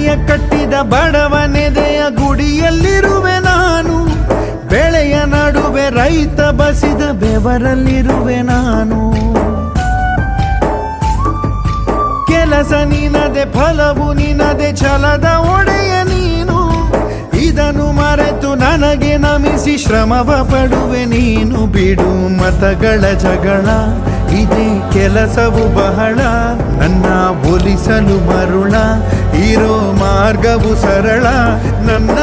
ಹಳ್ಳಿಯ ಕಟ್ಟಿದ ಬಡವನೆದೆಯ ಗುಡಿಯಲ್ಲಿರುವೆ ನಾನು. ಬೆಳೆಯ ನಡುವೆ ರೈತ ಬಸಿದ ಬೆವರಲ್ಲಿರುವೆ ನಾನು. ಕೆಲಸ ನಿನದೆ ಫಲವು ನಿನದೆ ಛಲದ ಒಡೆಯ ನೀನು. ಇದನ್ನು ಮರೆತು ನನಗೆ ನಮಿಸಿ ಶ್ರಮವ ಪಡುವೆ ನೀನು. ಬಿಡು ಮತಗಳ ಜಗಳ, ಇದೇ ಕೆಲಸವು ಬಹಳ. ನನ್ನ ಒಲಿಸಲು ಮರುಳ, ಇರೋ ಮಾರ್ಗವು ಸರಳ. ನನ್ನ